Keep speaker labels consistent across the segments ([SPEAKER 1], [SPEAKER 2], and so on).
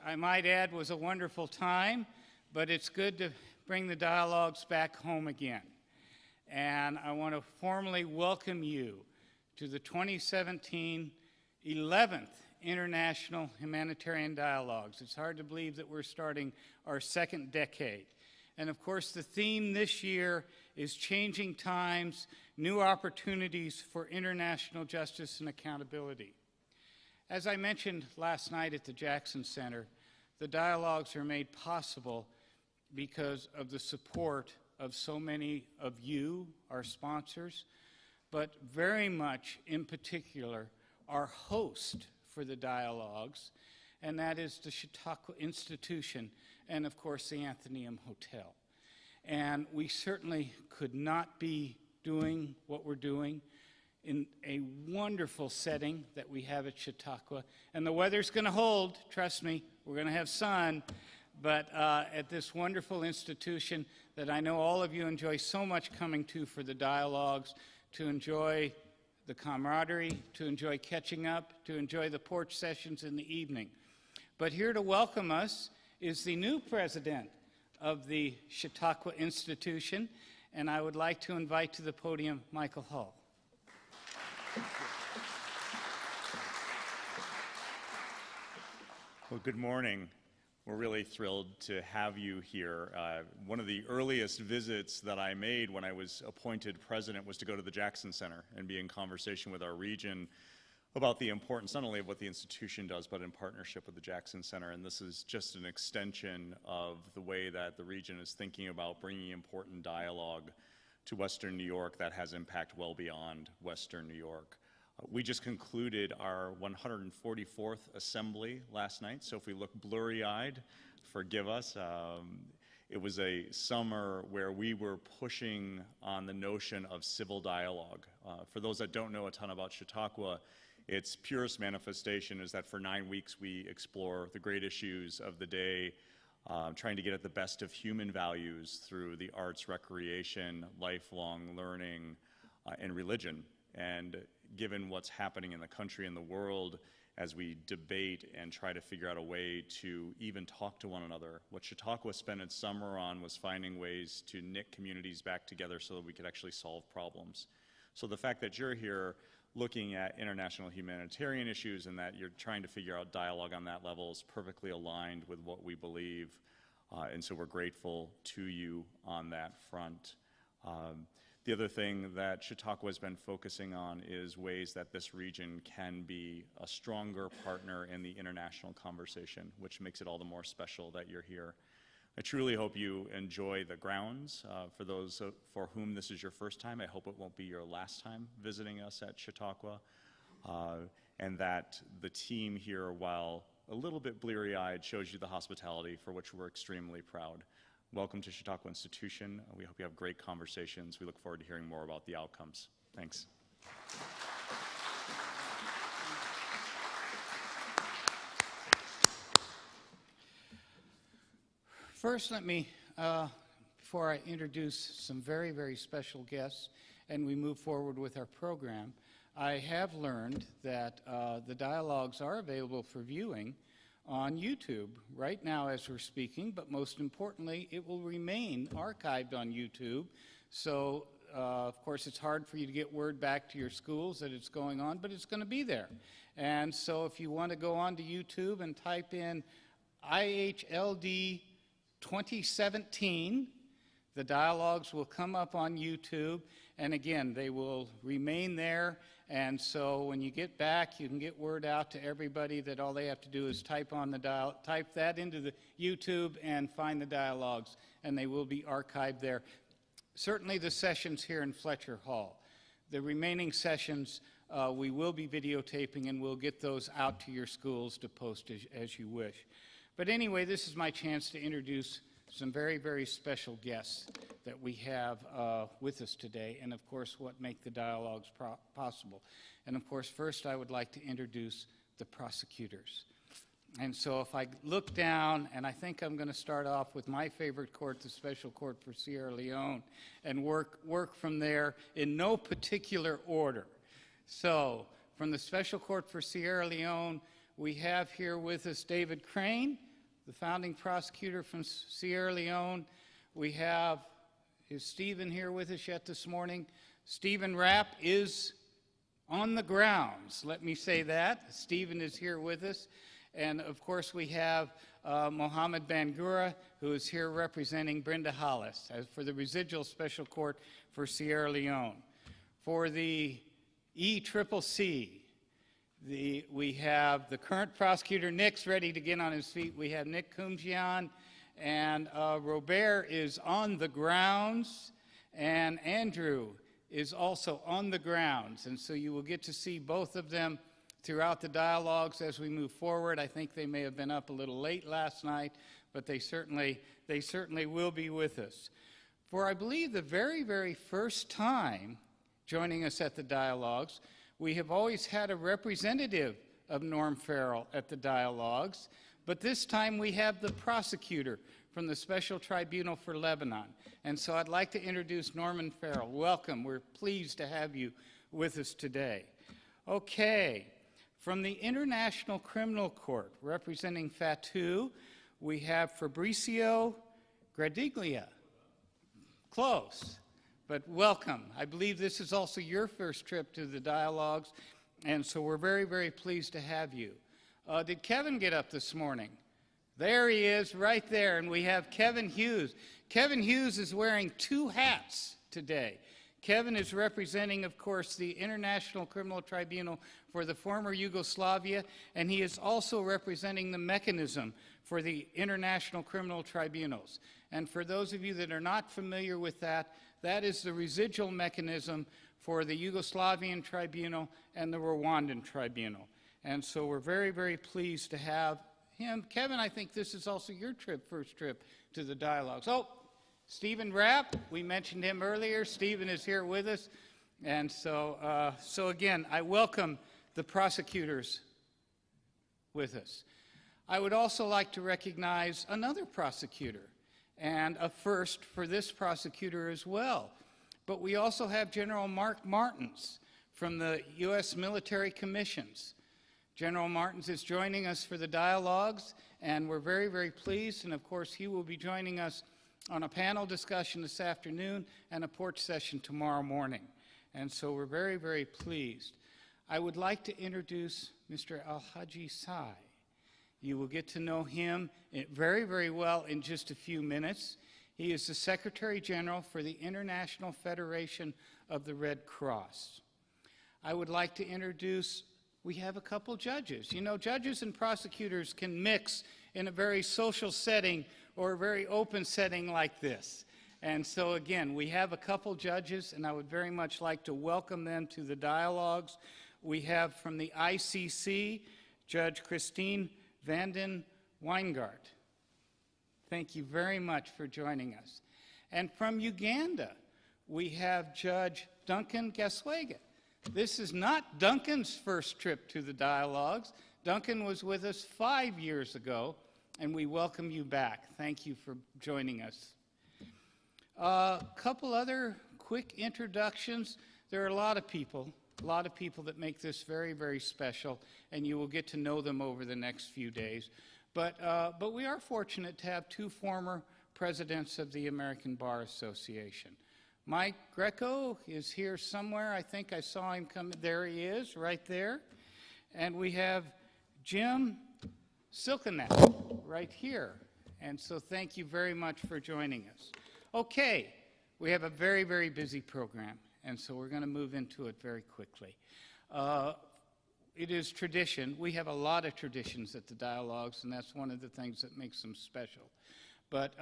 [SPEAKER 1] I might add, was a wonderful time, but it's good to bring the Dialogs back home again. And I want to formally welcome you to the 2017 11th International Humanitarian Dialogues. It's hard to believe that we're starting our second decade. And of course, the theme this year is changing times, new opportunities for international justice and accountability. As I mentioned last night at the Jackson Center, the Dialogues are made possible because of the support of so many of you, our sponsors, but very much in particular, our host for the Dialogues, and that is the Chautauqua Institution and, of course, the Athenaeum Hotel. And we certainly could not be doing what we're doing in a wonderful setting that we have at Chautauqua. And the weather's going to hold, trust me, we're going to have sun, but at this wonderful institution that I know all of you enjoy so much coming to for the Dialogues, to enjoy the camaraderie, to enjoy catching up, to enjoy the porch sessions in the evening. But here to welcome us is the new president of the Chautauqua Institution, and I would like to invite to the podium Michael Hull.
[SPEAKER 2] Well, good morning. We're really thrilled to have you here. One of the earliest visits that I made when I was appointed president was to go to the Jackson Center and be in conversation with our region about the importance not only of what the institution does, but in partnership with the Jackson Center. And this is just an extension of the way that the region is thinking about bringing important dialogue to Western New York that has impact well beyond Western New York. We just concluded our 144th assembly last night, so if we look blurry-eyed, forgive us. It was a summer where we were pushing on the notion of civil dialogue. For those that don't know a ton about Chautauqua, its purest manifestation is that for 9 weeks we explore the great issues of the day, trying to get at the best of human values through the arts, recreation, lifelong learning, and religion. And given what's happening in the country and the world as we debate and try to figure out a way to even talk to one another, what Chautauqua spent its summer on was finding ways to knit communities back together so that we could actually solve problems. So the fact that you're here looking at international humanitarian issues and that you're trying to figure out dialogue on that level is perfectly aligned with what we believe. And so we're grateful to you on that front. The other thing that Chautauqua has been focusing on is ways that this region can be a stronger partner in the international conversation, which makes it all the more special that you're here. I truly hope you enjoy the grounds. For those for whom this is your first time, I hope it won't be your last time visiting us at Chautauqua, and that the team here, while a little bit bleary-eyed, shows you the hospitality for which we're extremely proud. Welcome to Chautauqua Institution. We hope you have great conversations. We look forward to hearing more about the outcomes. Thanks.
[SPEAKER 1] First, let me, before I introduce some very, very special guests and we move forward with our program, I have learned that the Dialogues are available for viewing on YouTube right now as we're speaking, but most importantly, it will remain archived on YouTube. So, of course, it's hard for you to get word back to your schools that it's going on, but it's going to be there. And so if you want to go onto YouTube and type in IHLD 2017, the Dialogues will come up on YouTube, and again, they will remain there, and so when you get back, you can get word out to everybody that all they have to do is type that into the YouTube and find the Dialogues, and they will be archived there. Certainly the sessions here in Fletcher Hall. The remaining sessions we will be videotaping, and we'll get those out to your schools to post as you wish. But anyway, this is my chance to introduce some very, very special guests that we have with us today, and of course what make the Dialogues possible. And of course, first I would like to introduce the prosecutors. And so if I look down, and I think I'm going to start off with my favorite court, the Special Court for Sierra Leone, and work from there in no particular order. So from the Special Court for Sierra Leone, we have here with us David Crane, the founding prosecutor from Sierra Leone. We have, is Stephen here with us yet this morning? Stephen Rapp is on the grounds, let me say that. Stephen is here with us. And of course we have Mohammed Bangura, who is here representing Brenda Hollis for the Residual Special Court for Sierra Leone. For the ECCC, we have the current prosecutor, Nick's ready to get on his feet. We have Nick Kumjian, and Robert is on the grounds, and Andrew is also on the grounds. And so you will get to see both of them throughout the dialogues as we move forward. I think they may have been up a little late last night, but they certainly will be with us. For I believe the very, very first time joining us at the dialogues, we have always had a representative of Norm Farrell at the dialogues, but this time we have the prosecutor from the Special Tribunal for Lebanon. And so I'd like to introduce Norman Farrell. Welcome. We're pleased to have you with us today. Okay. From the International Criminal Court, representing FATU, we have Fabrizio Gradiglia. Close, but welcome. I believe this is also your first trip to the dialogues, and so we're very, very pleased to have you. Did Kevin get up this morning? There he is, right there, and we have Kevin Hughes. Kevin Hughes is wearing two hats today. Kevin is representing, of course, the International Criminal Tribunal for the former Yugoslavia, and he is also representing the mechanism for the International Criminal Tribunals. And for those of you that are not familiar with that, that is the residual mechanism for the Yugoslavian Tribunal and the Rwandan Tribunal. And so we're very, very pleased to have him. Kevin, I think this is also your first trip to the dialogues. Oh, Stephen Rapp, we mentioned him earlier. Stephen is here with us. And so, again, I welcome the prosecutors with us. I would also like to recognize another prosecutor, and a first for this prosecutor as well. But we also have General Mark Martins from the U.S. Military Commissions. General Martins is joining us for the dialogues, and we're very, very pleased. And of course, he will be joining us on a panel discussion this afternoon and a porch session tomorrow morning. And so we're very, very pleased. I would like to introduce Mr. Alhadj Sai. You will get to know him very, very well in just a few minutes. He is the Secretary General for the International Federation of the Red Cross. I would like to introduce, we have a couple judges. You know, judges and prosecutors can mix in a very social setting or a very open setting like this. And so again, we have a couple judges, and I would very much like to welcome them to the dialogues. We have from the ICC, Judge Christine Vanden Weingart. Thank you very much for joining us. And from Uganda, we have Judge Duncan Gaswega. This is not Duncan's first trip to the dialogues. Duncan was with us 5 years ago, and we welcome you back. Thank you for joining us. A couple other quick introductions. There are a lot of people that make this very, very special, and you will get to know them over the next few days. But we are fortunate to have two former presidents of the American Bar Association. Mike Greco is here somewhere. I think I saw him come. There he is, right there. And we have Jim Silkenak right here. And so thank you very much for joining us. Okay, we have a very, very busy program, and so we're going to move into it very quickly. It is tradition. We have a lot of traditions at the dialogues, and that's one of the things that makes them special. But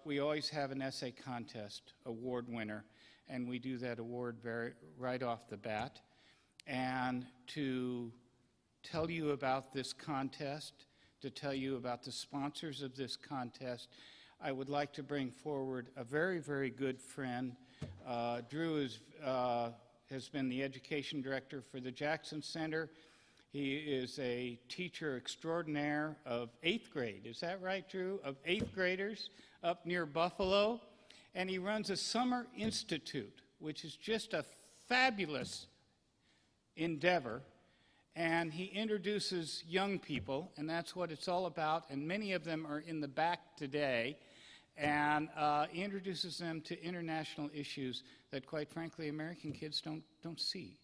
[SPEAKER 1] we always have an essay contest award winner, and we do that award right off the bat. And to tell you about this contest, to tell you about the sponsors of this contest, I would like to bring forward a very, very good friend. Drew has been the education director for the Jackson Center. He is a teacher extraordinaire of 8th grade. Is that right, Drew? Of 8th graders up near Buffalo. And he runs a summer institute, which is just a fabulous endeavor. and he introduces young people, and that's what it's all about, and many of them are in the back today, and he introduces them to international issues that, quite frankly, American kids don't see.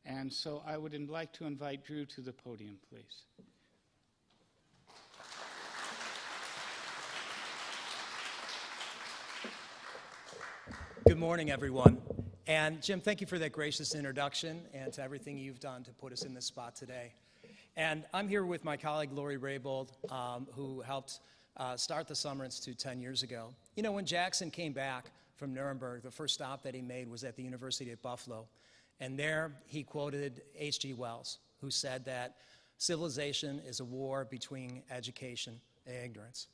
[SPEAKER 1] And so I would like to invite Drew to the podium, please.
[SPEAKER 3] Good morning, everyone. And Jim, thank you for that gracious introduction and to everything you've done to put us in this spot today. And I'm here with my colleague, Lori Raybould, who helped start the Summer Institute 10 years ago. You know, when Jackson came back from Nuremberg, the first stop that he made was at the University at Buffalo. And there he quoted H.G. Wells, who said that civilization is a war between education and ignorance.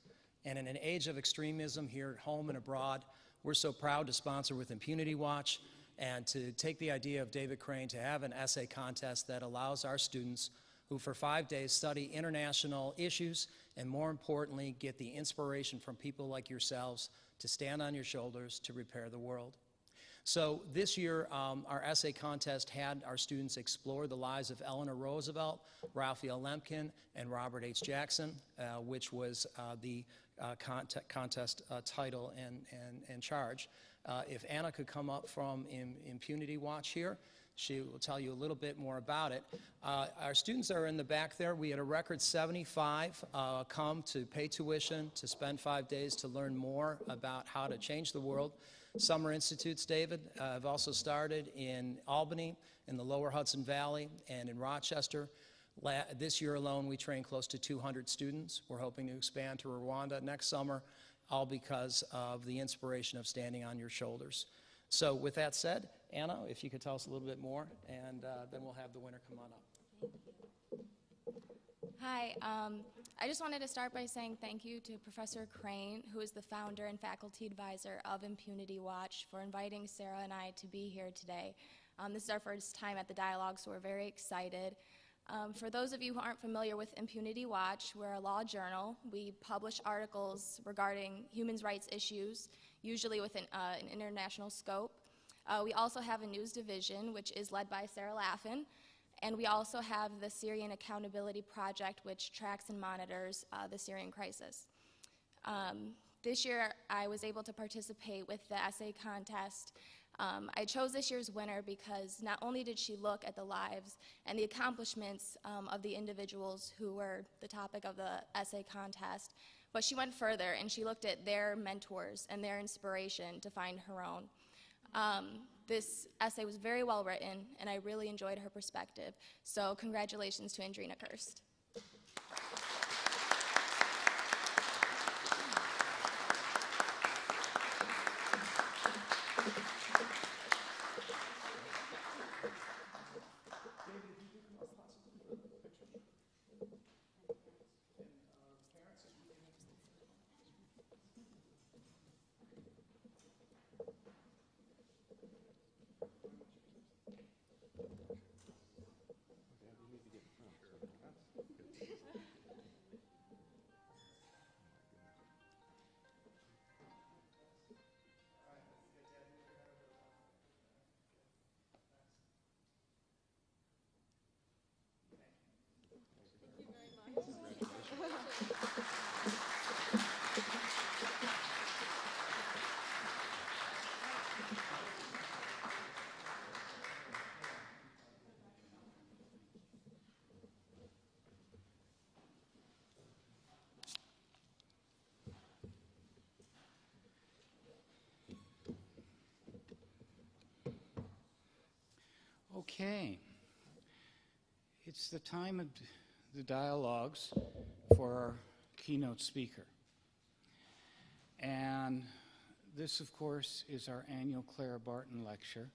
[SPEAKER 3] And in an age of extremism here at home and abroad, we're so proud to sponsor with Impunity Watch and to take the idea of David Crane to have an essay contest that allows our students who for 5 days study international issues and, more importantly, get the inspiration from people like yourselves to stand on your shoulders to repair the world. So this year, our essay contest had our students explore the lives of Eleanor Roosevelt, Raphael Lemkin, and Robert H. Jackson, which was the contest title and charge. If Anna could come up from Impunity Watch here, she will tell you a little bit more about it. Our students are in the back there. We had a record 75 come to pay tuition, to spend 5 days to learn more about how to change the world. Summer Institutes, David, have also started in Albany, in the lower Hudson Valley, and in Rochester. This year alone, we trained close to 200 students. We're hoping to expand to Rwanda next summer, all because of the inspiration of standing on your shoulders. So with that said, Anna, if you could tell us a little bit more, and then we'll have the winner come on up.
[SPEAKER 4] Hi, I just wanted to start by saying thank you to Professor Crane, who is the founder and faculty advisor of Impunity Watch, for inviting Sarah and I to be here today. This is our first time at the Dialogs, so we're very excited. For those of you who aren't familiar with Impunity Watch, we're a law journal. We publish articles regarding human rights issues, usually with an international scope. We also have a news division, which is led by Sarah Laffin. And we also have the Syrian Accountability Project, which tracks and monitors the Syrian crisis. This year, I was able to participate with the essay contest. I chose this year's winner because not only did she look at the lives and the accomplishments of the individuals who were the topic of the essay contest, but she went further and she looked at their mentors and their inspiration to find her own. This essay was very well written, and I really enjoyed her perspective. So congratulations to Andrina Kirst.
[SPEAKER 1] Okay. It's the time of the Dialogs for our keynote speaker. And this, of course, is our annual Clara Barton lecture.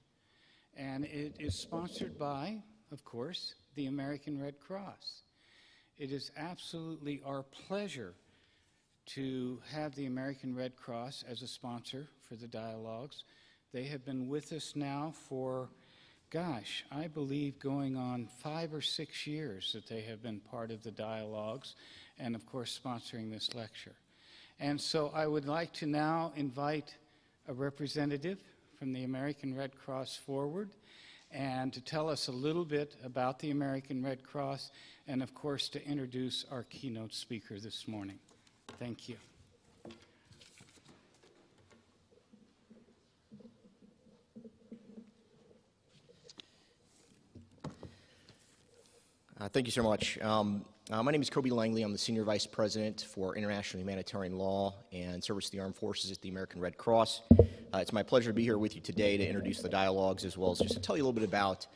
[SPEAKER 1] And it is sponsored by, of course, the American Red Cross. It is absolutely our pleasure to have the American Red Cross as a sponsor for the Dialogs. They have been with us now for, gosh, I believe going on 5 or 6 years that they have been part of the Dialogs and, of course, sponsoring this lecture. And so I would like to now invite a representative from the American Red Cross forward, and to tell us a little bit about the American Red Cross, and of course to introduce our keynote speaker this morning. Thank you.
[SPEAKER 5] Thank you so much. My name is Koby Langley. I'm the Senior Vice President for International Humanitarian Law and Service to the Armed Forces at the American Red Cross. It's my pleasure to be here with you today to introduce the Dialogs, as well as just to tell you a little bit about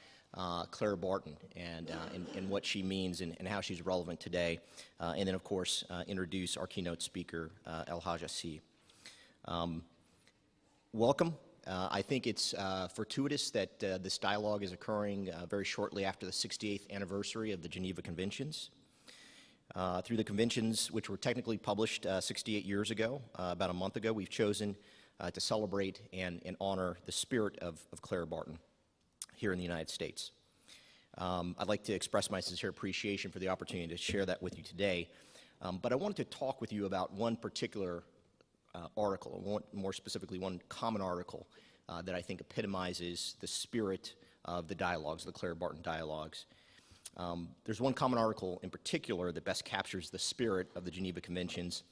[SPEAKER 5] Clara Barton and what she means and how she's relevant today. And then, of course, introduce our keynote speaker, Alhadj. Welcome. I think it's fortuitous that this dialogue is occurring very shortly after the 68th anniversary of the Geneva Conventions. Through the conventions, which were technically published 68 years ago, about a month ago, we've chosen to celebrate and honor the spirit of Clara Barton here in the United States. I'd like to express my sincere appreciation for the opportunity to share that with you today. But I wanted to talk with you about one particular article, more specifically one common article that I think epitomizes the spirit of the Dialogs, the Clara Barton Dialogs. There's one common article in particular that best captures the spirit of the Geneva Conventions,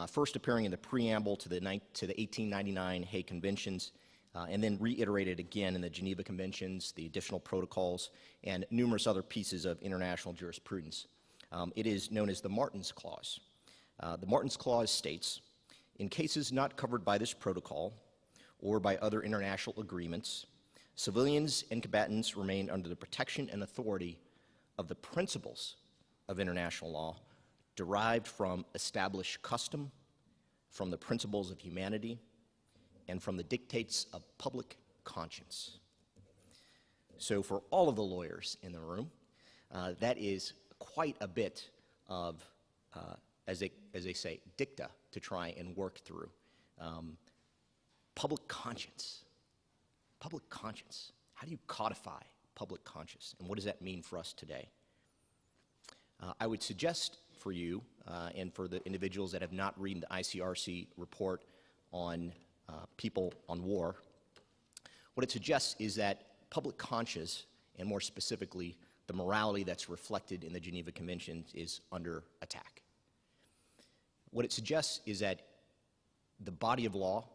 [SPEAKER 5] first appearing in the preamble to the 1899 Hague Conventions, and then reiterated again in the Geneva Conventions, the additional protocols, and numerous other pieces of international jurisprudence. It is known as the Martens Clause. The Martens Clause states, in cases not covered by this protocol or by other international agreements, civilians and combatants remain under the protection and authority of the principles of international law derived from established custom, from the principles of humanity, and from the dictates of public conscience. So for all of the lawyers in the room, that is quite a bit of, as they say, dicta to try and work through. Public conscience. Public conscience. How do you codify public conscience, and what does that mean for us today? I would suggest for you and for the individuals that have not read the ICRC report on people on war, what it suggests is that public conscience, and more specifically, the morality that's reflected in the Geneva Conventions, is under attack. What it suggests is that the body of law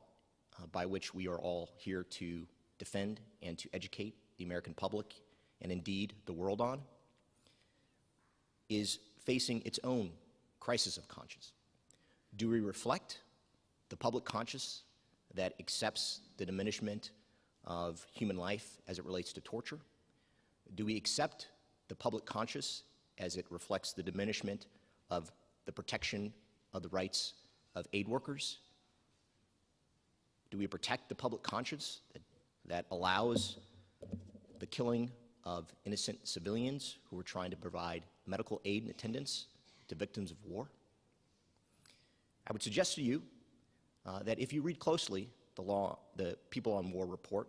[SPEAKER 5] by which we are all here to defend and to educate the American public, and indeed the world on, is facing its own crisis of conscience. Do we reflect the public conscience that accepts the diminishment of human life as it relates to torture? Do we accept the public conscience as it reflects the diminishment of the protection of the rights of aid workers? Do we protect the public conscience that allows the killing of innocent civilians who are trying to provide medical aid and attendance to victims of war? I would suggest to you that if you read closely the People on War report,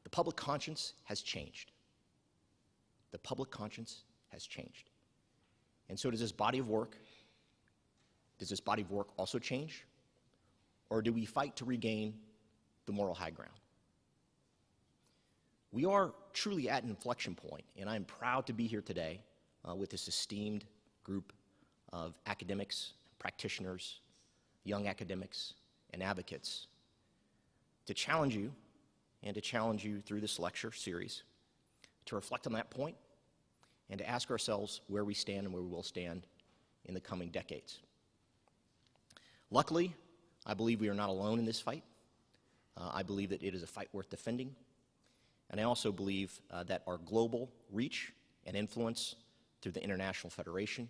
[SPEAKER 5] the public conscience has changed. The public conscience has changed. And so does this body of work. Does this body of work also change? Or do we fight to regain the moral high ground? We are truly at an inflection point, and I'm proud to be here today with this esteemed group of academics, practitioners, young academics, and advocates to challenge you, and to challenge you through this lecture series, to reflect on that point and to ask ourselves where we stand and where we will stand in the coming decades. Luckily, I believe we are not alone in this fight. I believe that it is a fight worth defending. And I also believe that our global reach and influence through the International Federation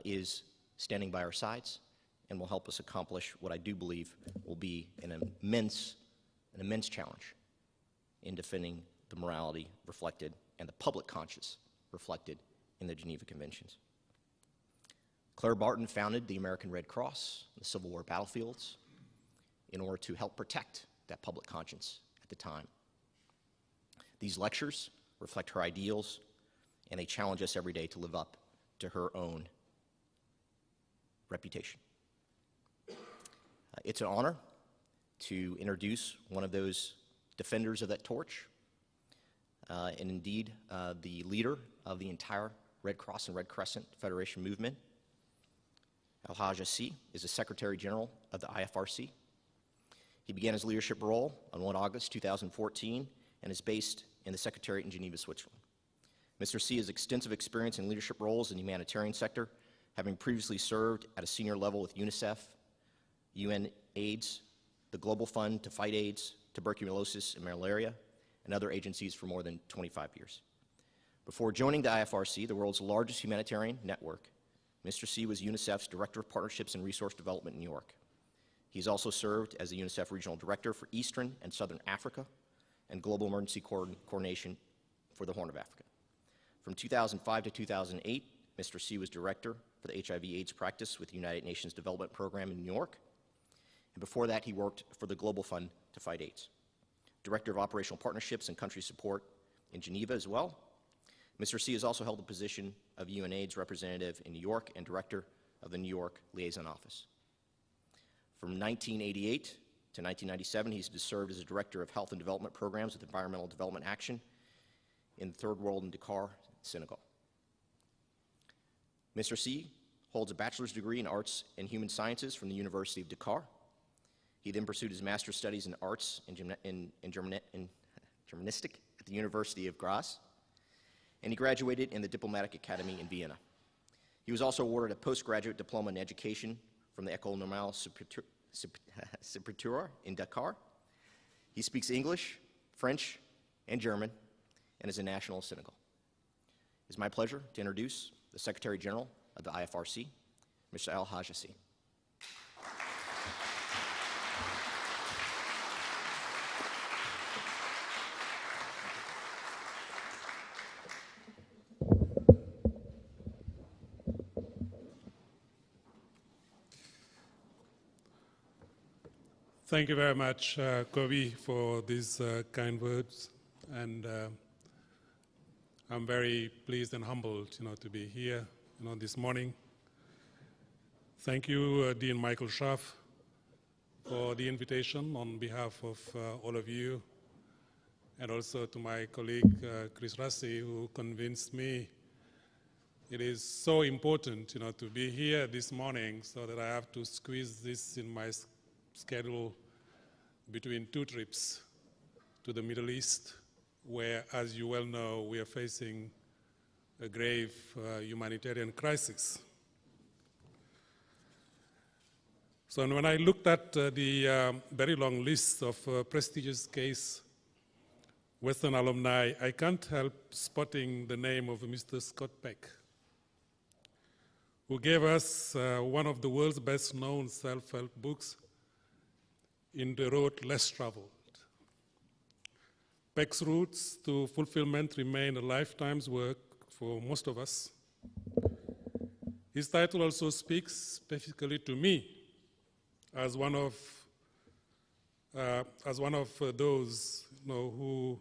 [SPEAKER 5] is standing by our sides and will help us accomplish what I do believe will be an immense challenge in defending the morality reflected and the public conscience reflected in the Geneva Conventions. Clara Barton founded the American Red Cross in the Civil War battlefields in order to help protect that public conscience at the time. These lectures reflect her ideals, and they challenge us every day to live up to her own reputation. It's an honor to introduce one of those defenders of that torch, and indeed the leader of the entire Red Cross and Red Crescent Federation movement. Alhadj is the Secretary General of the IFRC. He began his leadership role on 1 August 2014 and is based in the Secretariat in Geneva, Switzerland. Mr. C has extensive experience in leadership roles in the humanitarian sector, having previously served at a senior level with UNICEF, UN AIDS, the Global Fund to Fight AIDS, Tuberculosis, and Malaria, and other agencies for more than 25 years. Before joining the IFRC, the world's largest humanitarian network, Mr. C was UNICEF's Director of Partnerships and Resource Development in New York. He's also served as the UNICEF Regional Director for Eastern and Southern Africa and Global Emergency Coordination for the Horn of Africa. From 2005 to 2008, Mr. C was Director for the HIV/AIDS practice with the United Nations Development Program in New York. And before that, he worked for the Global Fund to Fight AIDS. Director of Operational Partnerships and Country Support in Geneva as well. Mr. C has also held the position of UN AIDS representative in New York and Director of the New York Liaison Office. From 1988 to 1997, he's served as a Director of Health and Development Programs with Environmental Development Action in the Third World in Dakar, Senegal. Mr. C holds a bachelor's degree in Arts and Human Sciences from the University of Dakar. He then pursued his master's studies in Arts and Germanistic at the University of Graz, and he graduated in the Diplomatic Academy in Vienna. He was also awarded a postgraduate diploma in education from the École Normale Supérieure in Dakar. He speaks English, French, and German, and is a national of Senegal. It's my pleasure to introduce the Secretary General of the IFRC, Mr. Alhadj.
[SPEAKER 6] Thank you very much, Koby, for these kind words. And I'm very pleased and humbled, to be here, this morning. Thank you, Dean Michael Schaff, for the invitation on behalf of all of you, and also to my colleague, Chris Rassi, who convinced me it is so important, to be here this morning so that I have to squeeze this in my schedule between two trips to the Middle East, where, as you well know, we are facing a grave humanitarian crisis. So when I looked at the very long list of prestigious case Western alumni, I can't help spotting the name of Mr. Scott Peck, who gave us one of the world's best-known self-help books, In the Road Less Traveled. Peck's routes to fulfillment remain a lifetime's work for most of us. His title also speaks specifically to me as one of those who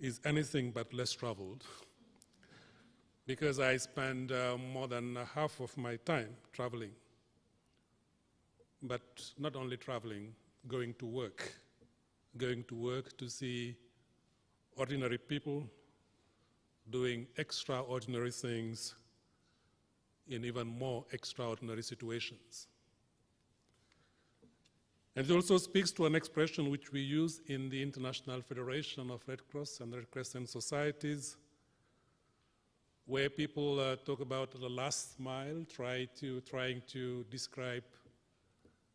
[SPEAKER 6] is anything but less traveled, because I spend more than half of my time traveling. But not only traveling, going to work to see ordinary people doing extraordinary things in even more extraordinary situations. And it also speaks to an expression which we use in the International Federation of Red Cross and Red Crescent Societies, where people talk about the last mile, trying to describe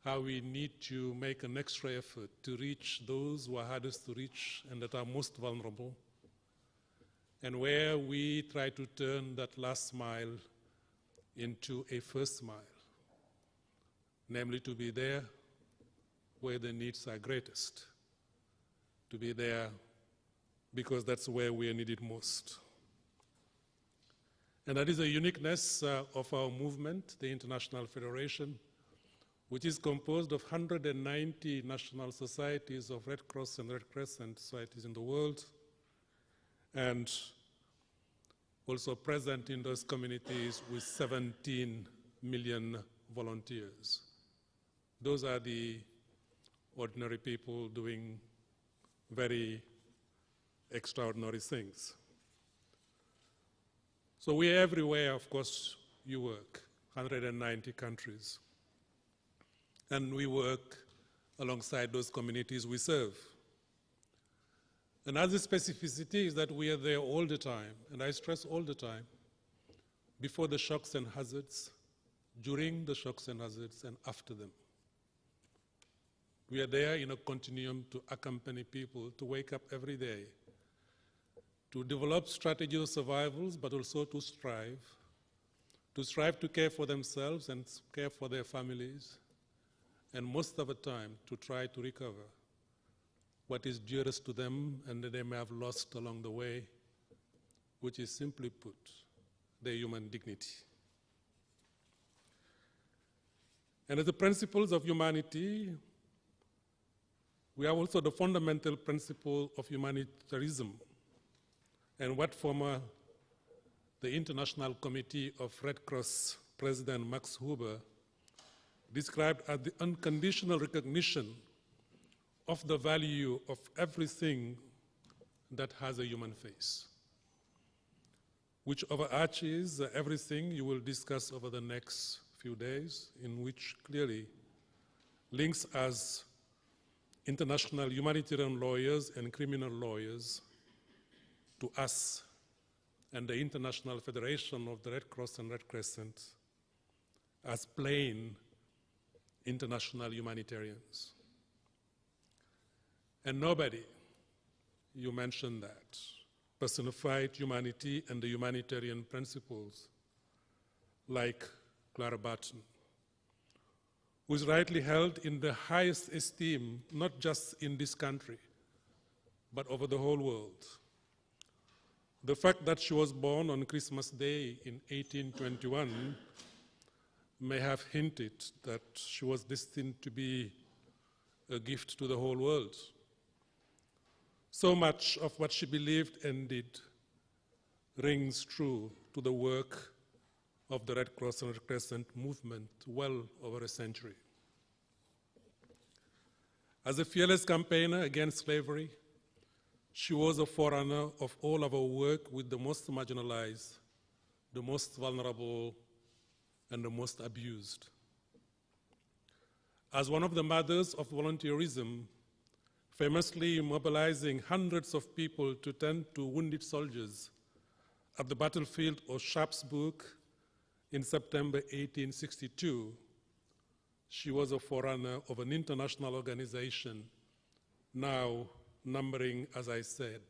[SPEAKER 6] how we need to make an extra effort to reach those who are hardest to reach and that are most vulnerable, and where we try to turn that last mile into a first mile, namely to be there where the needs are greatest, to be there because that's where we are needed most. And that is a uniqueness of our movement, the International Federation, which is composed of 190 national societies of Red Cross and Red Crescent societies in the world, and also present in those communities with 17 million volunteers. Those are the ordinary people doing very extraordinary things. So we are everywhere, of course, you work, 190 countries. And we work alongside those communities we serve. Another specificity is that we are there all the time, and I stress all the time, before the shocks and hazards, during the shocks and hazards, and after them. We are there in a continuum to accompany people, to wake up every day, to develop strategies of survival, but also to strive to care for themselves and care for their families, and most of the time to try to recover what is dearest to them and that they may have lost along the way, which is simply put, their human dignity. And as the principles of humanity, we have also the fundamental principle of humanitarianism, and what the International Committee of Red Cross President Max Huber described as the unconditional recognition of the value of everything that has a human face, which overarches everything you will discuss over the next few days, in which clearly links as international humanitarian lawyers and criminal lawyers to us and the International Federation of the Red Cross and Red Crescent as plain international humanitarians. And nobody, you mentioned that, personified humanity and the humanitarian principles like Clara Barton, who is rightly held in the highest esteem, not just in this country, but over the whole world. The fact that she was born on Christmas Day in 1821 may have hinted that she was destined to be a gift to the whole world. So much of what she believed and did rings true to the work of the Red Cross and Red Crescent movement well over a century. As a fearless campaigner against slavery, she was a forerunner of all of our work with the most marginalized, the most vulnerable, and the most abused. As one of the mothers of volunteerism, famously mobilizing hundreds of people to tend to wounded soldiers at the battlefield of Sharpsburg in September 1862, she was a forerunner of an international organization now numbering, as I said,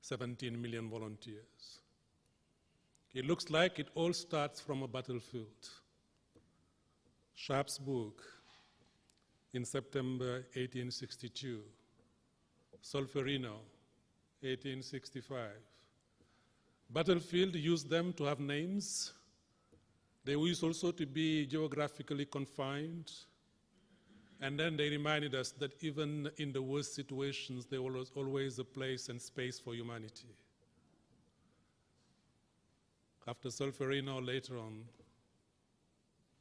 [SPEAKER 6] 17 million volunteers. It looks like it all starts from a battlefield. Sharpsburg in September 1862, Solferino, 1865. Battlefield used them to have names. They used also to be geographically confined. And then they reminded us that even in the worst situations, there was always a place and space for humanity. After Solferino, later on,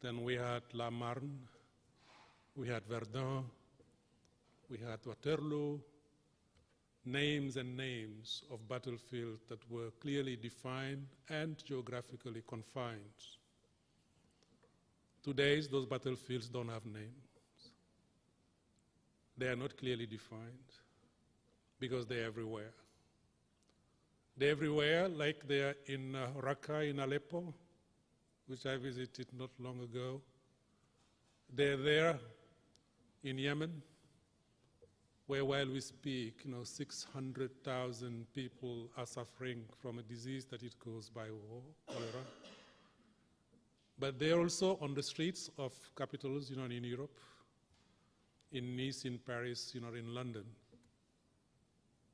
[SPEAKER 6] then we had La Marne, we had Verdun, we had Waterloo, names and names of battlefields that were clearly defined and geographically confined. Today, those battlefields don't have names. They are not clearly defined because they're everywhere. They're everywhere, like they are in Raqqa in Aleppo, which I visited not long ago. They're there in Yemen, where while we speak, 600,000 people are suffering from a disease that it caused by war, cholera. But they're also on the streets of capitals, in Europe, in Nice, in Paris, in London.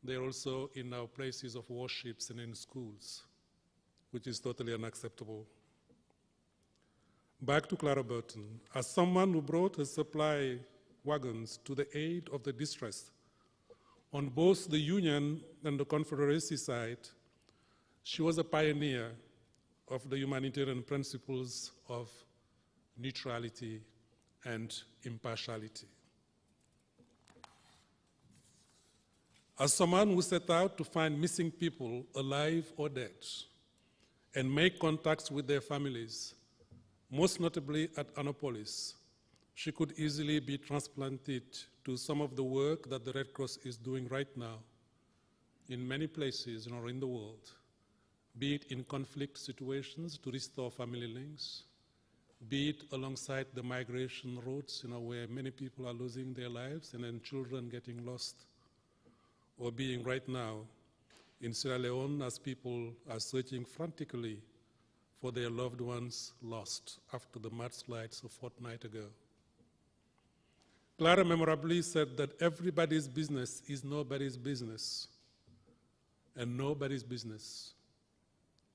[SPEAKER 6] They're also in our places of worships and in schools, which is totally unacceptable. Back to Clara Barton. As someone who brought her supply wagons to the aid of the distressed on both the Union and the Confederacy side, she was a pioneer of the humanitarian principles of neutrality and impartiality. As someone who set out to find missing people, alive or dead, and make contacts with their families, most notably at Annapolis, she could easily be transplanted to some of the work that the Red Cross is doing right now in many places in the world, be it in conflict situations to restore family links, be it alongside the migration routes, where many people are losing their lives and then children getting lost, or being right now in Sierra Leone as people are searching frantically for their loved ones lost after the mudslides a fortnight ago. Clara memorably said that everybody's business is nobody's business, and nobody's business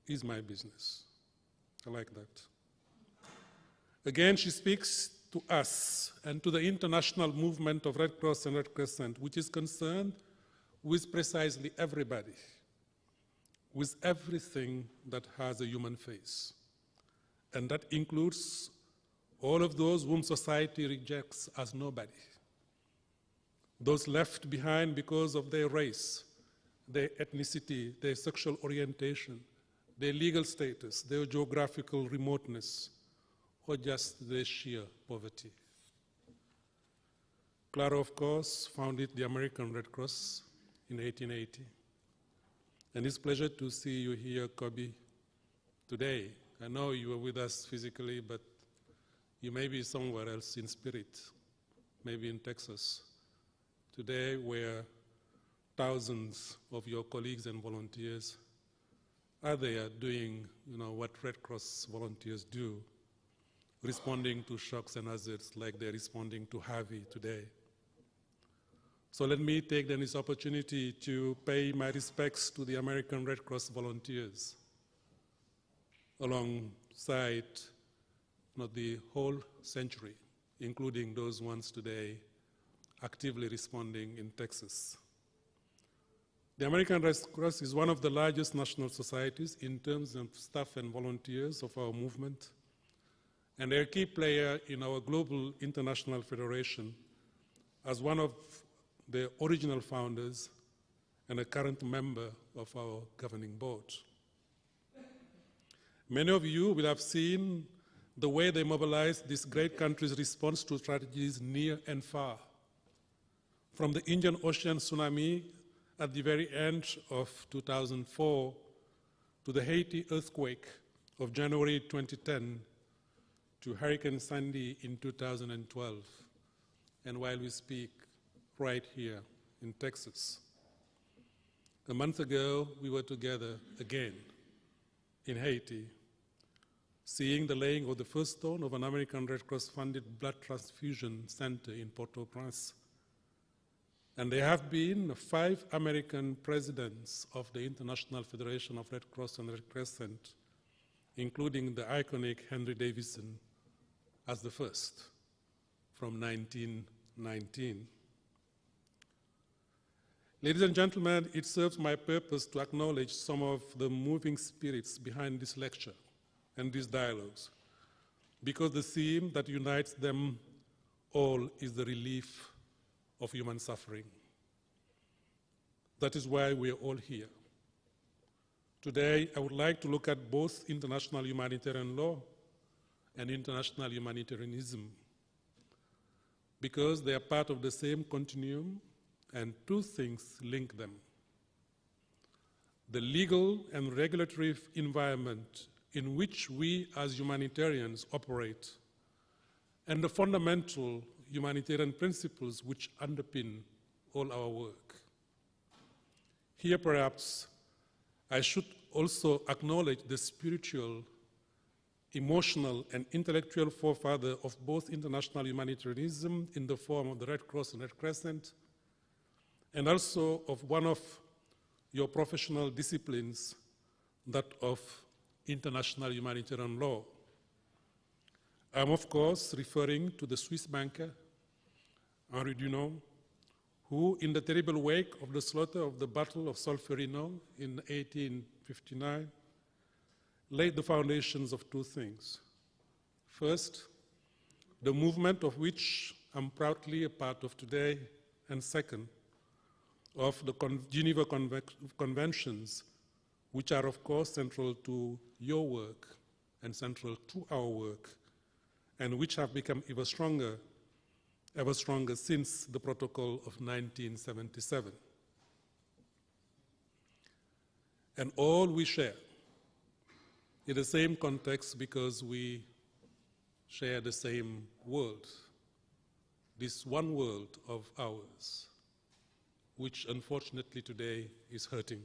[SPEAKER 6] is my business. I like that. Again, she speaks to us and to the international movement of Red Cross and Red Crescent, which is concerned with precisely everybody, with everything that has a human face. And that includes all of those whom society rejects as nobody, those left behind because of their race, their ethnicity, their sexual orientation, their legal status, their geographical remoteness, or just their sheer poverty. Clara, of course, founded the American Red Cross in 1880. And it's a pleasure to see you here, Koby, today. I know you were with us physically, but you may be somewhere else in spirit, maybe in Texas. Today, where thousands of your colleagues and volunteers are there doing what Red Cross volunteers do, responding to shocks and hazards like they're responding to Harvey today. So let me take then this opportunity to pay my respects to the American Red Cross volunteers alongside the whole century, including those ones today actively responding in Texas. The American Red Cross is one of the largest national societies in terms of staff and volunteers of our movement, and they're a key player in our global international federation as one of the original founders and a current member of our governing board. Many of you will have seen the way they mobilized this great country's response to tragedies near and far, from the Indian Ocean tsunami at the very end of 2004 to the Haiti earthquake of January 2010 to Hurricane Sandy in 2012, and while we speak, right here in Texas. A month ago, we were together again in Haiti, seeing the laying of the first stone of an American Red Cross-funded blood transfusion center in Port-au-Prince. And there have been 5 American presidents of the International Federation of Red Cross and Red Crescent, including the iconic Henry Davison as the first from 1919. Ladies and gentlemen, it serves my purpose to acknowledge some of the moving spirits behind this lecture and these dialogues, because the theme that unites them all is the relief of human suffering. That is why we are all here. Today, I would like to look at both international humanitarian law and international humanitarianism, because they are part of the same continuum, and 2 things link them: the legal and regulatory environment in which we as humanitarians operate, and the fundamental humanitarian principles which underpin all our work. Here, perhaps, I should also acknowledge the spiritual, emotional, and intellectual forefather of both international humanitarianism in the form of the Red Cross and Red Crescent, and also of one of your professional disciplines, that of international humanitarian law. I'm, of course, referring to the Swiss banker, Henri Dunant, who, in the terrible wake of the slaughter of the Battle of Solferino in 1859, laid the foundations of 2 things. First, the movement of which I'm proudly a part of today, and second, of the Geneva Conventions, which are, of course, central to your work and central to our work, and which have become ever stronger since the Protocol of 1977. And all we share in the same context because we share the same world, this one world of ours, which unfortunately today is hurting.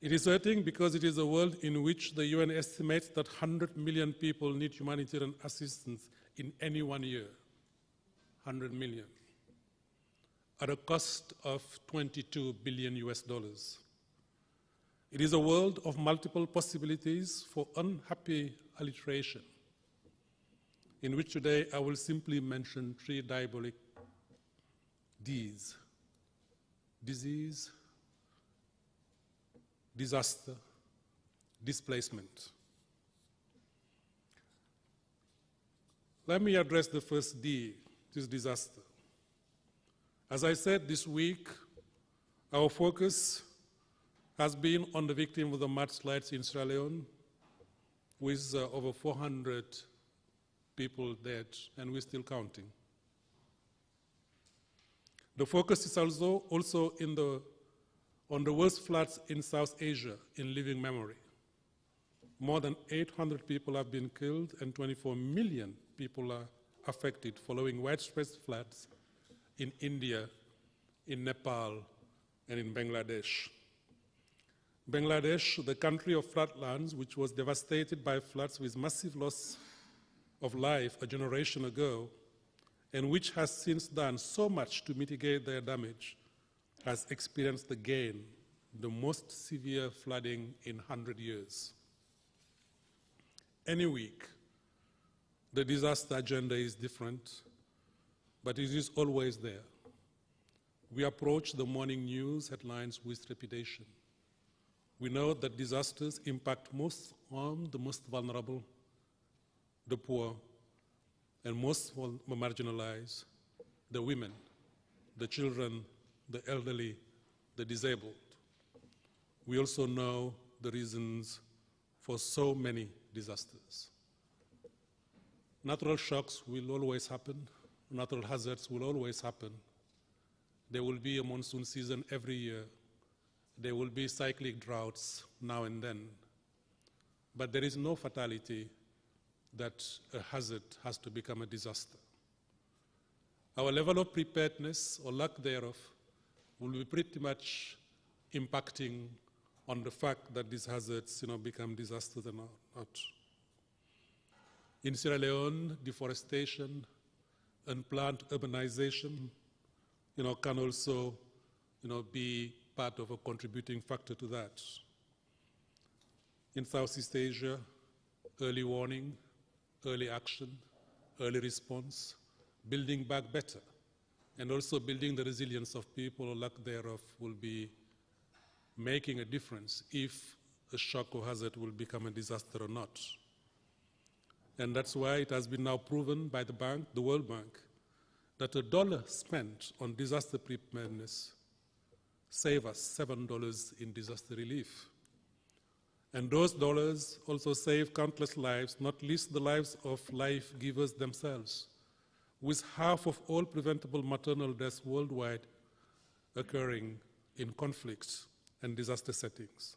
[SPEAKER 6] It is hurting because it is a world in which the UN estimates that 100 million people need humanitarian assistance in any 1 year. 100 million. At a cost of $22 billion US. It is a world of multiple possibilities for unhappy alliteration, in which today I will simply mention 3 diabolic Ds: disease, disaster, displacement. Let me address the first D, this disaster. As I said this week, our focus has been on the victim of the mudslides in Sierra Leone, with over 400 people dead, and we're still counting. The focus is also on the worst floods in South Asia in living memory. More than 800 people have been killed and 24 million people are affected following widespread floods in India, in Nepal, and in Bangladesh. Bangladesh, the country of floodlands, which was devastated by floods with massive loss of life a generation ago, and which has since done so much to mitigate their damage, has experienced again the most severe flooding in 100 years. Any week, the disaster agenda is different, but it is always there. We approach the morning news headlines with trepidation. We know that disasters impact most on the most vulnerable, the poor, and most marginalized, the women, the children, the elderly, the disabled. We also know the reasons for so many disasters. Natural shocks will always happen. Natural hazards will always happen. There will be a monsoon season every year. There will be cyclic droughts now and then. But there is no fatality that a hazard has to become a disaster. Our level of preparedness, or lack thereof, will be pretty much impacting on the fact that these hazards become disasters or not. In Sierra Leone, deforestation, unplanned urbanization, can also be part of a contributing factor to that. In Southeast Asia, early warning, early action, early response, building back better, and also building the resilience of people or lack thereof will be making a difference if a shock or hazard will become a disaster or not. And that's why it has been now proven by the World Bank, that $1 spent on disaster preparedness saves us $7 in disaster relief. And those dollars also save countless lives, not least the lives of life givers themselves, with half of all preventable maternal deaths worldwide occurring in conflicts and disaster settings.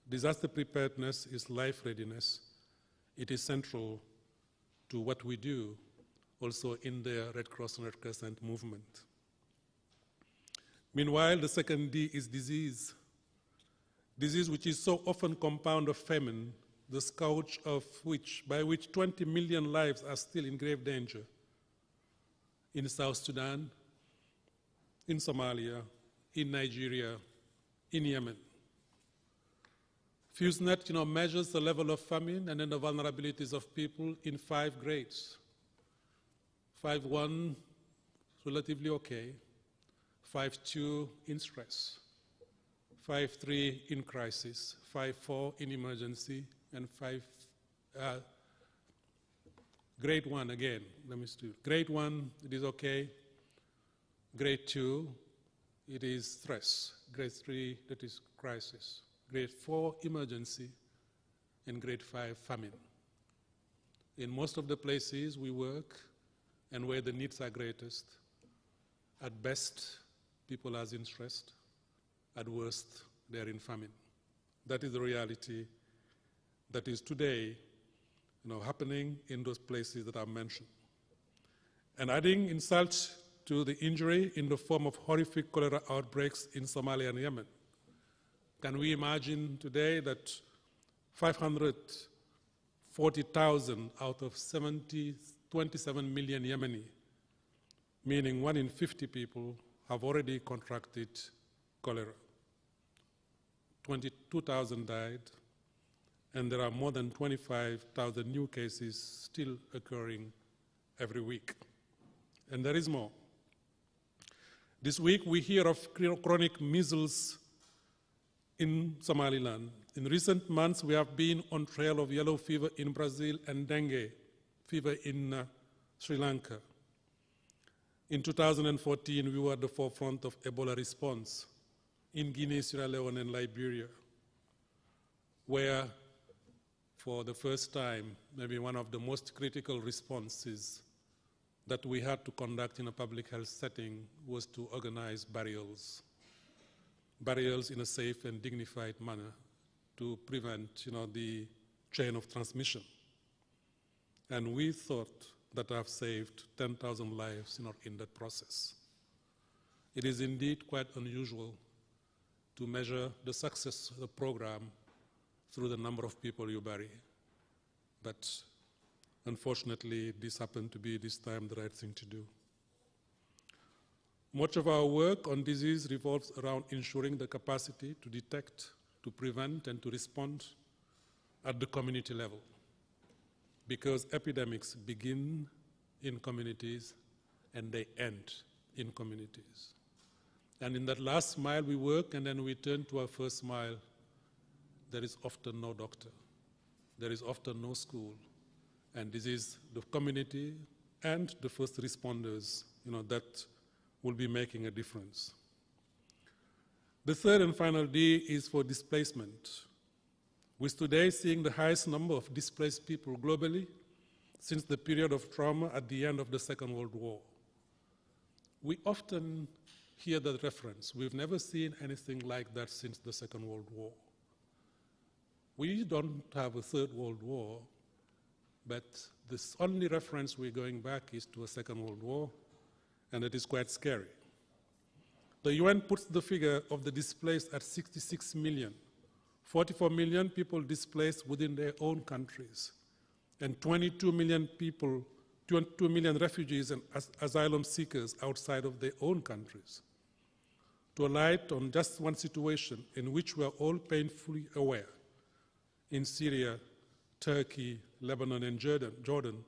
[SPEAKER 6] Disaster preparedness is life readiness. It is central to what we do also in the Red Cross and Red Crescent movement. Meanwhile, the second D is disease. Disease which is so often compound of famine, the scourge of by which 20 million lives are still in grave danger. In South Sudan, in Somalia, in Nigeria, in Yemen. FuseNet measures the level of famine and then the vulnerabilities of people in 5 grades. 5.1, relatively okay. 5.2, in stress. 5.3, in crisis. 5.4, in emergency. And grade 1 again, let me do. Grade 1, it is okay. Grade 2, it is stress. Grade 3, that is crisis. Grade 4, emergency. And grade 5, famine. In most of the places we work and where the needs are greatest, at best, people are in stress. At worst, they are in famine. That is the reality that is today happening in those places that I mentioned. And adding insult to the injury in the form of horrific cholera outbreaks in Somalia and Yemen. Can we imagine today that 540,000 out of 27 million Yemeni, meaning 1 in 50 people, have already contracted cholera. 22,000 died, and there are more than 25,000 new cases still occurring every week. And there is more. This week we hear of chronic measles in Somaliland. In recent months we have been on trail of yellow fever in Brazil and dengue fever in Sri Lanka. In 2014 we were at the forefront of Ebola response in Guinea, Sierra Leone, and Liberia, where for the first time, maybe one of the most critical responses that we had to conduct in a public health setting was to organize burials in a safe and dignified manner to prevent the chain of transmission. And we thought that I've saved 10,000 lives in that process. It is indeed quite unusual to measure the success of the program through the number of people you bury. But unfortunately, this happened to be this time the right thing to do. Much of our work on disease revolves around ensuring the capacity to detect, to prevent, and to respond at the community level. Because epidemics begin in communities and they end in communities. And in that last mile we work, and then we turn to our first mile. There is often no doctor. There is often no school. And this is the community and the first responders that will be making a difference. The third and final D is for displacement. With today seeing the highest number of displaced people globally since the period of trauma at the end of the Second World War. We often hear that reference. We've never seen anything like that since the Second World War. We don't have a Third World War, but the only reference we're going back is to a Second World War, and it is quite scary. The UN puts the figure of the displaced at 66 million. 44 million people displaced within their own countries, and 22 million people, 22 million refugees and asylum seekers outside of their own countries. To alight on just one situation in which we are all painfully aware, in Syria, Turkey, Lebanon, and Jordan,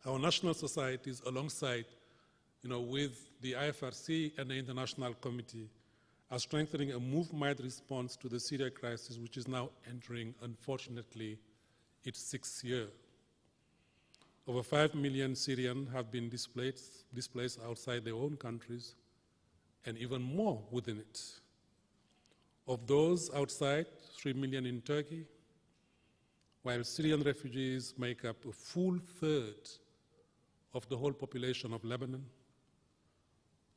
[SPEAKER 6] our national societies alongside with the IFRC and the International Committee are strengthening a move-wide response to the Syria crisis, which is now entering, unfortunately, its 6th year. Over 5 million Syrians have been displaced outside their own countries, and even more within it. Of those outside, 3 million in Turkey, while Syrian refugees make up a full third of the whole population of Lebanon.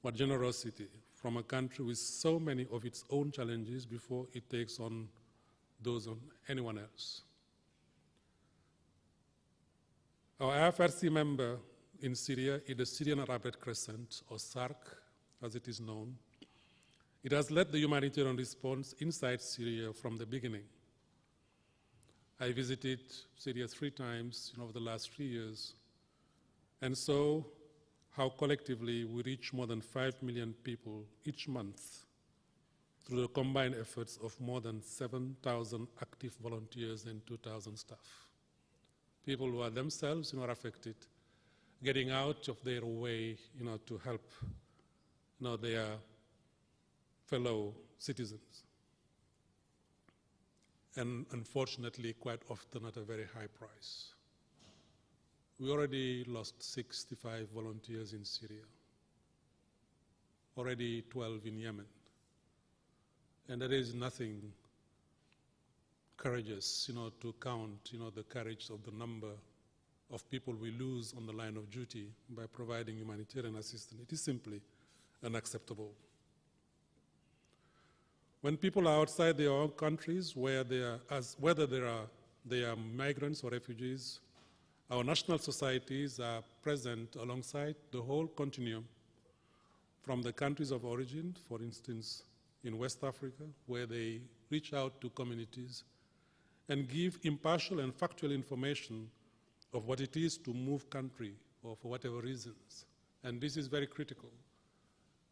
[SPEAKER 6] What generosity from a country with so many of its own challenges before it takes on those on anyone else. Our IFRC member in Syria is the Syrian Arab Red Crescent, or SARC, as it is known. It has led the humanitarian response inside Syria from the beginning. I visited Syria 3 times over the last 3 years, and saw how collectively we reach more than 5 million people each month through the combined efforts of more than 7,000 active volunteers and 2,000 staff. People who are themselves are affected, getting out of their way to help their fellow citizens. And unfortunately, quite often at a very high price. We already lost 65 volunteers in Syria. already 12 in Yemen. And there is nothing courageous, to count, the courage of the number of people we lose on the line of duty by providing humanitarian assistance. It is simply unacceptable. When people are outside their own countries, whether they are migrants or refugees, our national societies are present alongside the whole continuum, from the countries of origin, for instance, in West Africa, where they reach out to communities and give impartial and factual information of what it is to move country or for whatever reasons. And this is very critical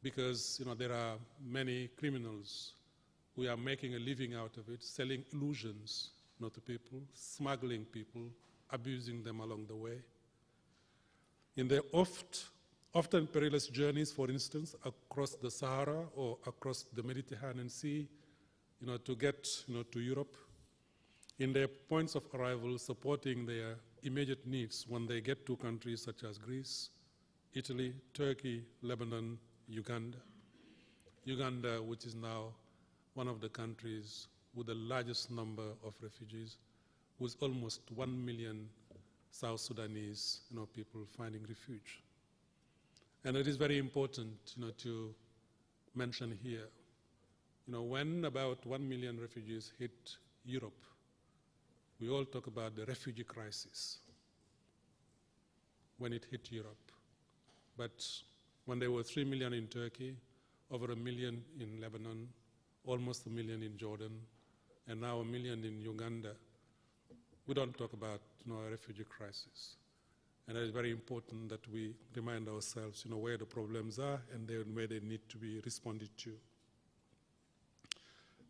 [SPEAKER 6] because there are many criminals who are making a living out of it, selling illusions to people, smuggling people, abusing them along the way. In their often perilous journeys, for instance, across the Sahara or across the Mediterranean Sea, to get to Europe, in their points of arrival, supporting their immediate needs when they get to countries such as Greece, Italy, Turkey, Lebanon, Uganda. Uganda, which is now one of the countries with the largest number of refugees, with almost 1 million South Sudanese people finding refuge. And it is very important to mention here, when about 1 million refugees hit Europe, we all talk about the refugee crisis when it hit Europe. But when there were 3 million in Turkey, over 1 million in Lebanon, almost 1 million in Jordan, and now 1 million in Uganda, we don't talk about a refugee crisis. And it is very important that we remind ourselves where the problems are and where they need to be responded to.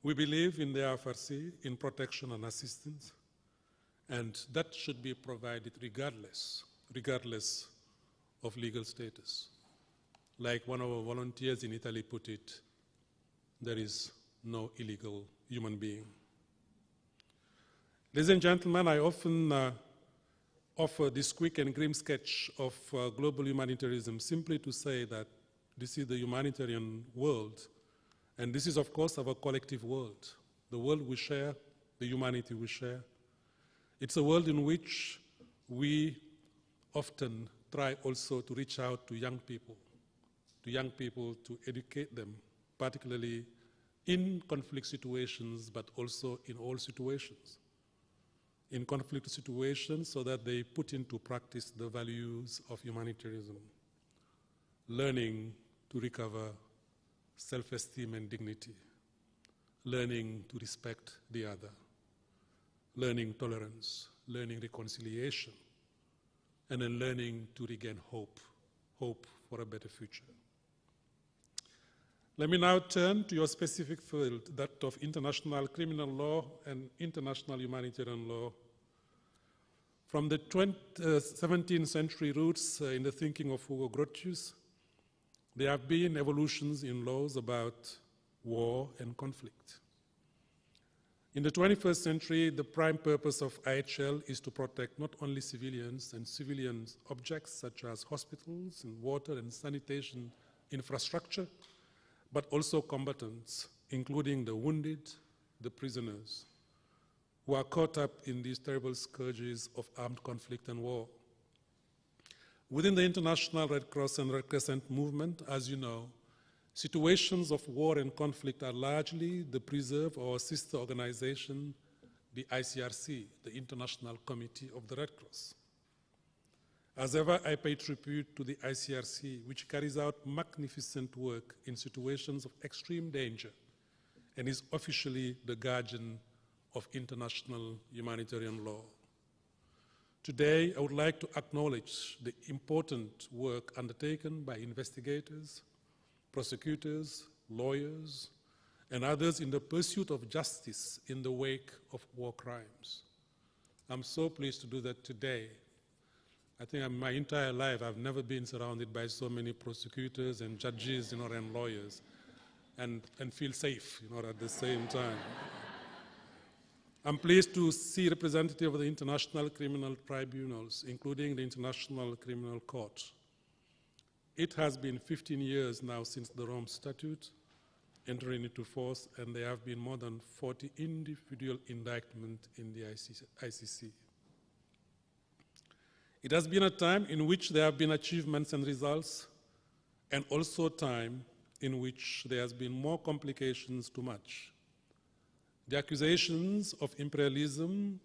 [SPEAKER 6] We believe in the FRC, in protection and assistance, and that should be provided regardless of legal status. Like one of our volunteers in Italy put it, there is no illegal human being. Ladies and gentlemen, I often offer this quick and grim sketch of global humanitarianism simply to say that this is the humanitarian world, and this is, of course, our collective world, the world we share, the humanity we share. It's a world in which we often try also to reach out to young people to educate them, particularly in conflict situations, but also in all situations. In conflict situations so that they put into practice the values of humanitarianism, learning to recover self-esteem and dignity, learning to respect the other, learning tolerance, learning reconciliation, and then learning to regain hope for a better future. Let me now turn to your specific field, that of international criminal law and international humanitarian law. From the 17th century roots in the thinking of Hugo Grotius, there have been evolutions in laws about war and conflict. In the 21st century, the prime purpose of IHL is to protect not only civilians and civilian objects such as hospitals and water and sanitation infrastructure, but also combatants, including the wounded, the prisoners, who are caught up in these terrible scourges of armed conflict and war. Within the International Red Cross and Red Crescent movement, as you know, situations of war and conflict are largely the preserve or sister organization, the ICRC, the International Committee of the Red Cross. As ever, I pay tribute to the ICRC, which carries out magnificent work in situations of extreme danger and is officially the guardian of international humanitarian law. Today, I would like to acknowledge the important work undertaken by investigators, prosecutors, lawyers, and others in the pursuit of justice in the wake of war crimes. I'm so pleased to do that today. I think in my entire life, I've never been surrounded by so many prosecutors and judges, and lawyers, and feel safe, at the same time. I'm pleased to see representatives of the international criminal tribunals, including the International Criminal Court. It has been 15 years now since the Rome Statute entering into force, and there have been more than 40 individual indictments in the ICC. It has been a time in which there have been achievements and results, and also a time in which there has been more complications to match. The accusations of imperialism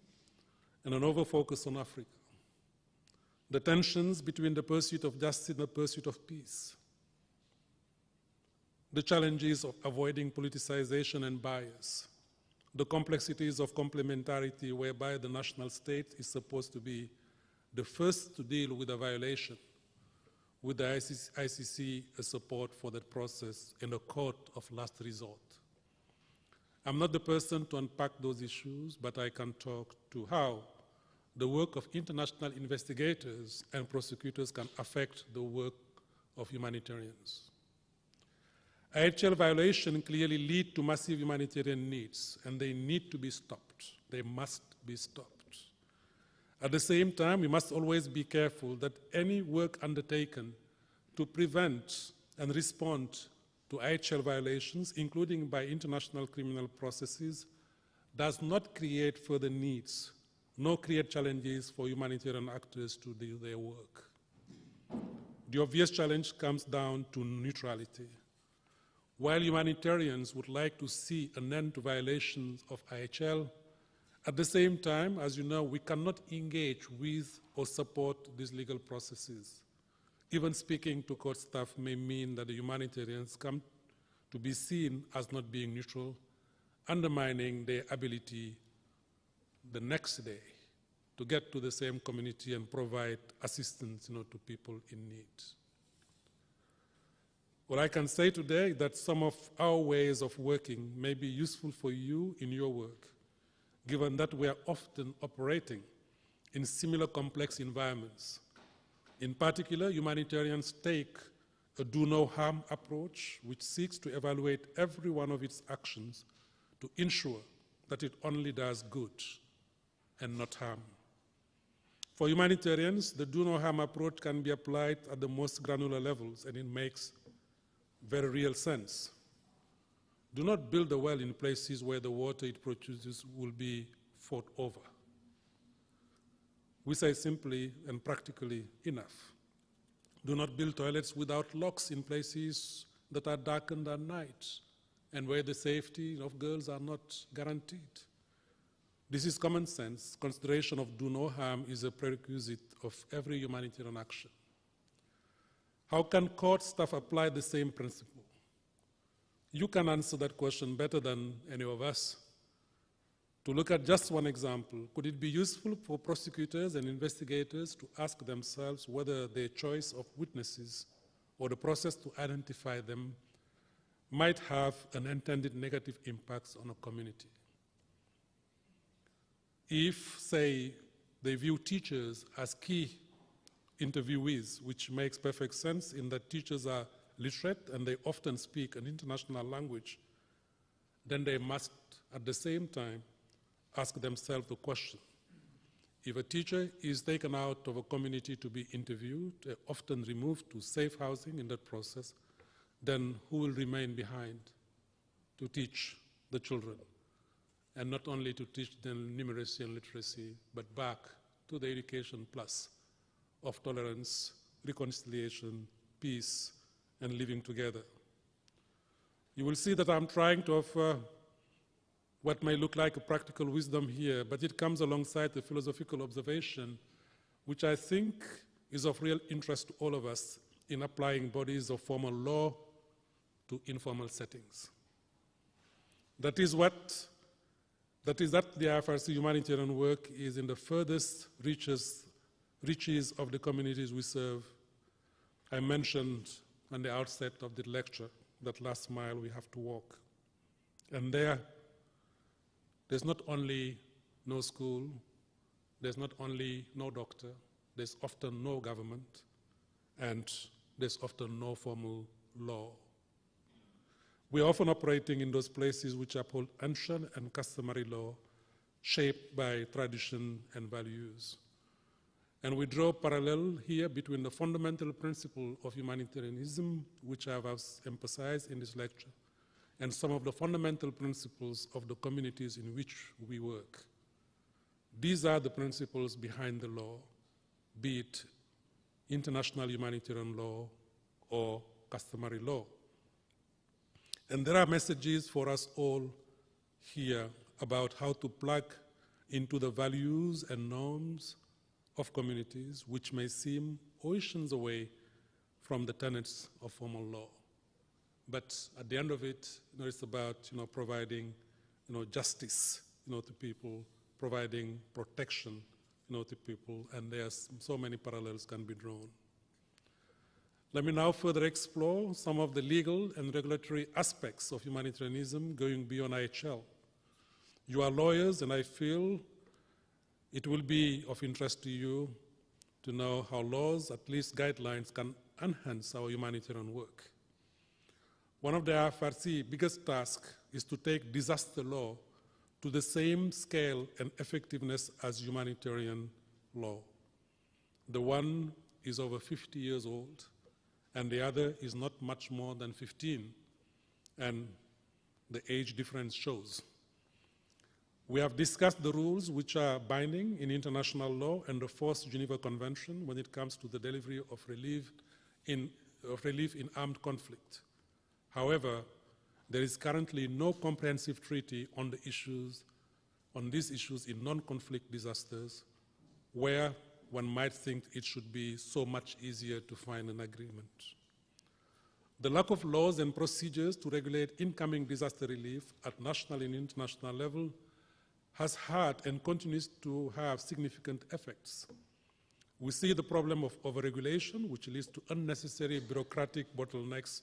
[SPEAKER 6] and an over-focus on Africa, the tensions between the pursuit of justice and the pursuit of peace, the challenges of avoiding politicization and bias, the complexities of complementarity whereby the national state is supposed to be the first to deal with a violation, with the ICC a support for that process and a court of last resort. I'm not the person to unpack those issues, but I can talk to how the work of international investigators and prosecutors can affect the work of humanitarians. IHL violations clearly lead to massive humanitarian needs, and they need to be stopped. They must be stopped. At the same time, we must always be careful that any work undertaken to prevent and respond to IHL violations, including by international criminal processes, does not create further needs, nor create challenges for humanitarian actors to do their work. The obvious challenge comes down to neutrality. While humanitarians would like to see an end to violations of IHL, at the same time, as you know, we cannot engage with or support these legal processes. Even speaking to court staff may mean that the humanitarians come to be seen as not being neutral, undermining their ability the next day to get to the same community and provide assistance, to people in need. What I can say today is that some of our ways of working may be useful for you in your work, given that we are often operating in similar complex environments. In particular, humanitarians take a do-no-harm approach, which seeks to evaluate every one of its actions to ensure that it only does good and not harm. For humanitarians, the do-no-harm approach can be applied at the most granular levels, and it makes very real sense. Do not build a well in places where the water it produces will be fought over. We say simply and practically enough. Do not build toilets without locks in places that are darkened at night and where the safety of girls are not guaranteed. This is common sense. Consideration of do no harm is a prerequisite of every humanitarian action. How can court staff apply the same principle? You can answer that question better than any of us. To look at just one example, could it be useful for prosecutors and investigators to ask themselves whether their choice of witnesses or the process to identify them might have an intended negative impact on a community? If, say, they view teachers as key interviewees, which makes perfect sense in that teachers are literate and they often speak an international language, then they must, at the same time, ask themselves the question: if a teacher is taken out of a community to be interviewed, often removed to safe housing in that process, then who will remain behind to teach the children? And not only to teach them numeracy and literacy, but back to the education plus of tolerance, reconciliation, peace, and living together. You will see that I'm trying to offer what may look like a practical wisdom here, but it comes alongside the philosophical observation, which I think is of real interest to all of us in applying bodies of formal law to informal settings. That the IFRC humanitarian work is in the furthest reaches of the communities we serve. I mentioned on the outset of the lecture that last mile we have to walk. And there's not only no school, there's not only no doctor, there's often no government, and there's often no formal law. We're often operating in those places which uphold ancient and customary law, shaped by tradition and values. And we draw parallel here between the fundamental principle of humanitarianism, which I have emphasized in this lecture, and some of the fundamental principles of the communities in which we work. These are the principles behind the law, be it international humanitarian law or customary law. And there are messages for us all here about how to plug into the values and norms of communities which may seem oceans away from the tenets of formal law. But at the end of it, it's about providing justice to people, providing protection to people, and there's so many parallels can be drawn. Let me now further explore some of the legal and regulatory aspects of humanitarianism going beyond IHL. You are lawyers, and I feel it will be of interest to you to know how laws, at least guidelines, can enhance our humanitarian work. One of the IFRC's biggest tasks is to take disaster law to the same scale and effectiveness as humanitarian law. The one is over 50 years old, and the other is not much more than 15, and the age difference shows. We have discussed the rules which are binding in international law and the Fourth Geneva Convention when it comes to the delivery of relief in armed conflict. However, there is currently no comprehensive treaty on these issues in non-conflict disasters, where one might think it should be so much easier to find an agreement. The lack of laws and procedures to regulate incoming disaster relief at national and international level has had and continues to have significant effects. We see the problem of overregulation, which leads to unnecessary bureaucratic bottlenecks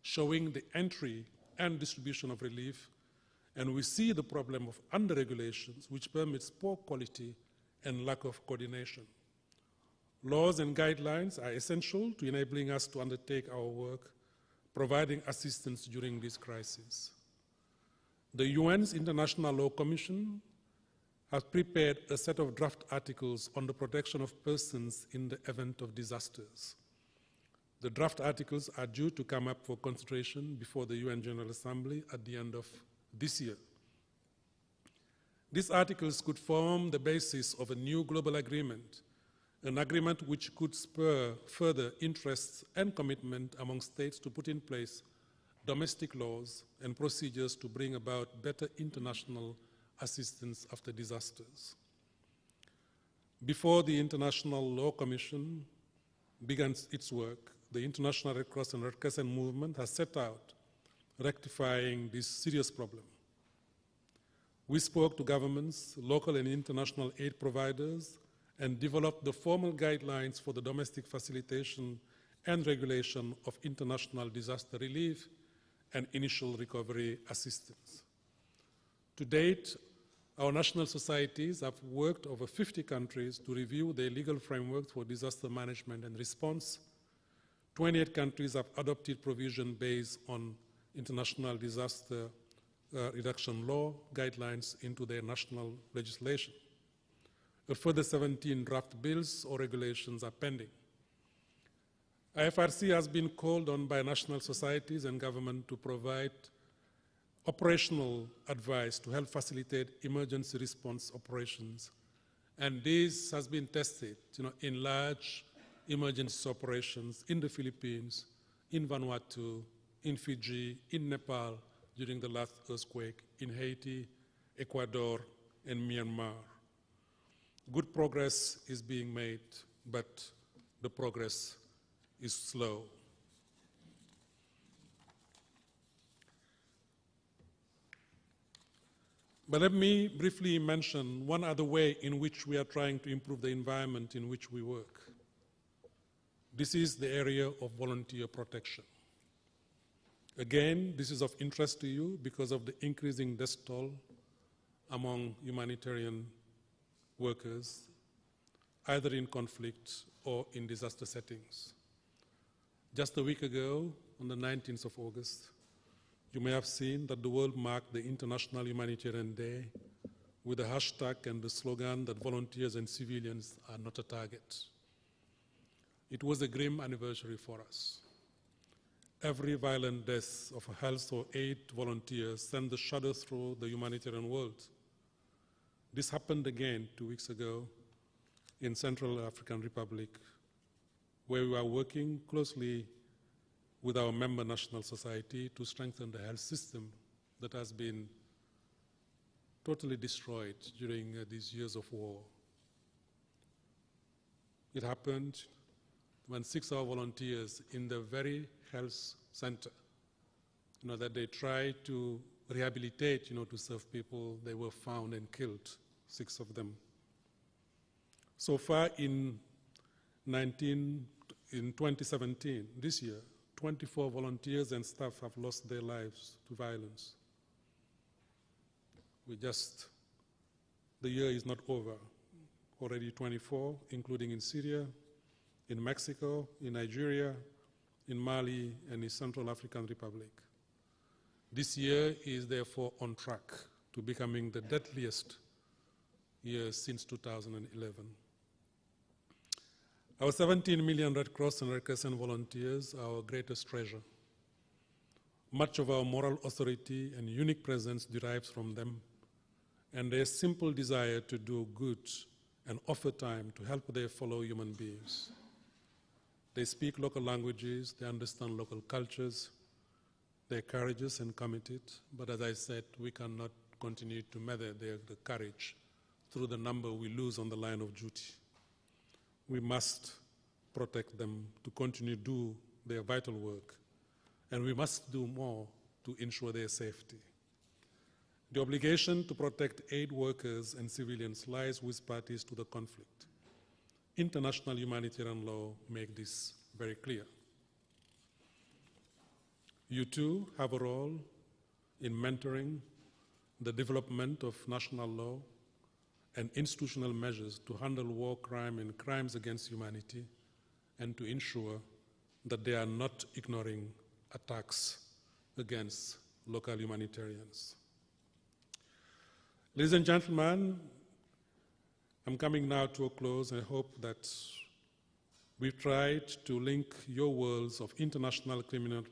[SPEAKER 6] showing the entry and distribution of relief, and we see the problem of under-regulations, which permits poor quality and lack of coordination. Laws and guidelines are essential to enabling us to undertake our work, providing assistance during this crisis. The UN's International Law Commission has prepared a set of draft articles on the protection of persons in the event of disasters. The draft articles are due to come up for consideration before the UN General Assembly at the end of this year. These articles could form the basis of a new global agreement, an agreement which could spur further interests and commitment among states to put in place domestic laws and procedures to bring about better international assistance after disasters. Before the International Law Commission began its work, the International Red Cross and Red Crescent movement has set out rectifying this serious problem. We spoke to governments, local and international aid providers, and developed the formal guidelines for the domestic facilitation and regulation of international disaster relief and initial recovery assistance. To date, our national societies have worked over 50 countries to review their legal frameworks for disaster management and response. 28 countries have adopted provision based on international disaster reduction law guidelines into their national legislation. A further 17 draft bills or regulations are pending. IFRC has been called on by national societies and government to provide operational advice to help facilitate emergency response operations. And this has been tested in large emergency operations in the Philippines, in Vanuatu, in Fiji, in Nepal during the last earthquake, in Haiti, Ecuador, and Myanmar. Good progress is being made, but the progress is slow. But let me briefly mention one other way in which we are trying to improve the environment in which we work. This is the area of volunteer protection. Again, this is of interest to you because of the increasing death toll among humanitarian workers, either in conflict or in disaster settings. Just a week ago, on the 19th of August, you may have seen that the world marked the International Humanitarian Day with the hashtag and the slogan that volunteers and civilians are not a target. It was a grim anniversary for us. Every violent death of a health or aid volunteer sent a shudder through the humanitarian world. This happened again 2 weeks ago in Central African Republic, where we are working closely with our member national society to strengthen the health system that has been totally destroyed during these years of war. It happened when 6 of our volunteers in the very health center, that they tried to rehabilitate, to serve people, they were found and killed, 6 of them. So far in 2017, this year, 24 volunteers and staff have lost their lives to violence. The year is not over. Already 24, including in Syria, in Mexico, in Nigeria, in Mali, and in Central African Republic. This year is therefore on track to becoming the deadliest year since 2011. Our 17 million Red Cross and Red Crescent volunteers are our greatest treasure. Much of our moral authority and unique presence derives from them, and their simple desire to do good and offer time to help their fellow human beings. They speak local languages, they understand local cultures, they're courageous and committed, but as I said, we cannot continue to measure the courage through the number we lose on the line of duty. We must protect them to continue to do their vital work, and we must do more to ensure their safety. The obligation to protect aid workers and civilians lies with parties to the conflict. International humanitarian law makes this very clear. You too have a role in mentoring the development of national law and institutional measures to handle war crime and crimes against humanity, and to ensure that they are not ignoring attacks against local humanitarians. Ladies and gentlemen, I'm coming now to a close. I hope that we've tried to link your worlds of international criminal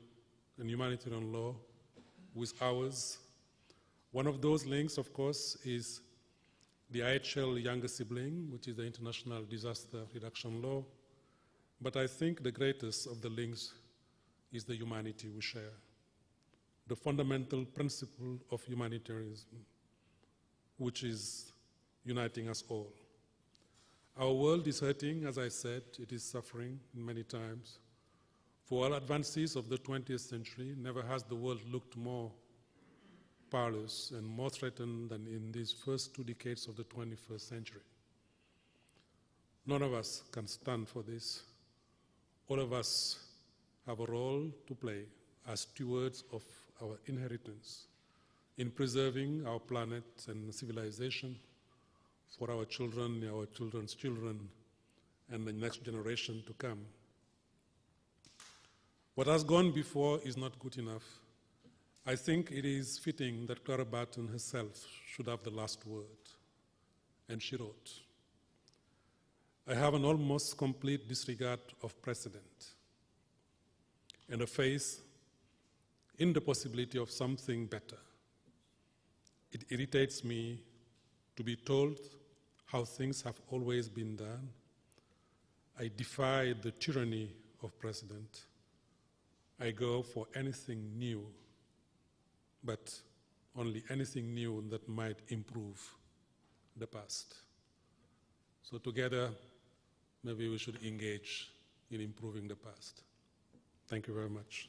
[SPEAKER 6] and humanitarian law with ours. One of those links, of course, is the IHL younger sibling, which is the International Disaster Reduction Law. But I think the greatest of the links is the humanity we share, the fundamental principle of humanitarianism, which is uniting us all. Our world is hurting, as I said, it is suffering many times. For all advances of the 20th century, never has the world looked more powerless and more threatened than in these first 2 decades of the 21st century. None of us can stand for this. All of us have a role to play as stewards of our inheritance in preserving our planet and civilization for our children, our children's children, and the next generation to come. What has gone before is not good enough. I think it is fitting that Clara Barton herself should have the last word. And she wrote, "I have an almost complete disregard of precedent and a faith in the possibility of something better. It irritates me to be told how things have always been done. I defy the tyranny of precedent. I go for anything new, but only anything new that might improve the past." So together, maybe we should engage in improving the past. Thank you very much.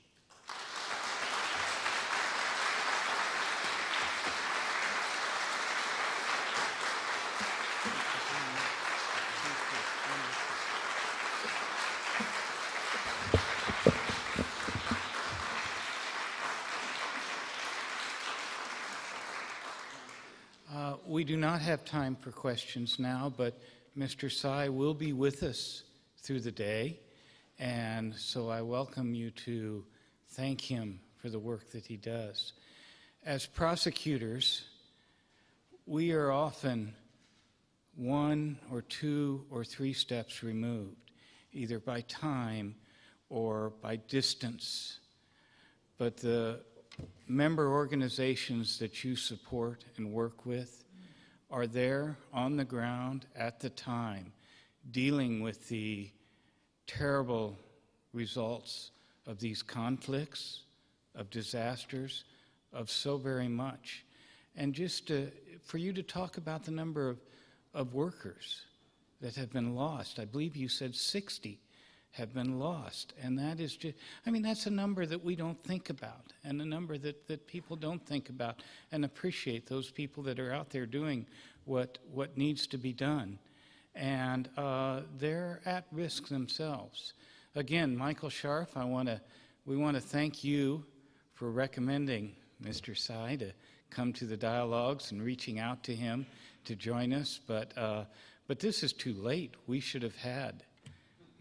[SPEAKER 1] We do not have time for questions now, but Mr. Sai will be with us through the day, and so I welcome you to thank him for the work that he does. As prosecutors, we are often 1 or 2 or 3 steps removed, either by time or by distance. But the member organizations that you support and work with are there on the ground at the time, dealing with the terrible results of these conflicts, of disasters, of so very much. And just for you to talk about the number of workers that have been lost. I believe you said 60 have been lost. And that is just, I mean, that's a number that we don't think about, and a number that people don't think about and appreciate, those people that are out there doing what needs to be done. And they're at risk themselves. Again, Michael Scharf, we want to thank you for recommending Mr. Sy to come to the Dialogs and reaching out to him to join us. But this is too late. We should have had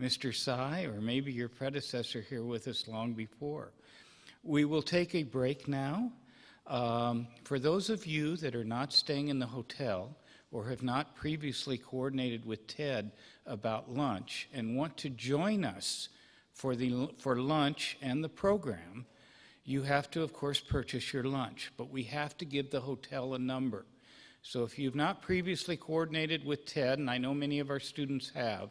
[SPEAKER 1] Mr. Sy or maybe your predecessor here with us long before. We will take a break now. For those of you that are not staying in the hotel or have not previously coordinated with Ted about lunch and want to join us for lunch and the program, you have to, of course, purchase your lunch, but we have to give the hotel a number. So if you've not previously coordinated with Ted, and I know many of our students have,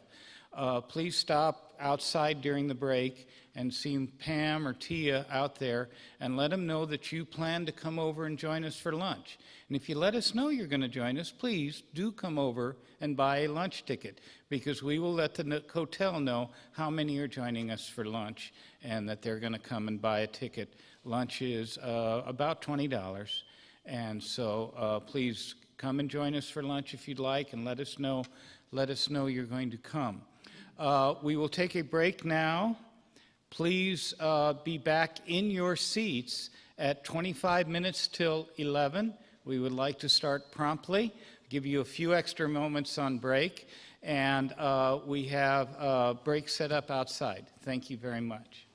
[SPEAKER 1] please stop outside during the break and see Pam or Tia out there and let them know that you plan to come over and join us for lunch. And if you let us know you're going to join us, please do come over and buy a lunch ticket, because we will let the hotel know how many are joining us for lunch and that they're going to come and buy a ticket. Lunch is about $20. And so please come and join us for lunch if you'd like, and let us know you're going to come. We will take a break now. Please be back in your seats at 25 minutes till 11. We would like to start promptly, give you a few extra moments on break, and we have break set up outside. Thank you very much.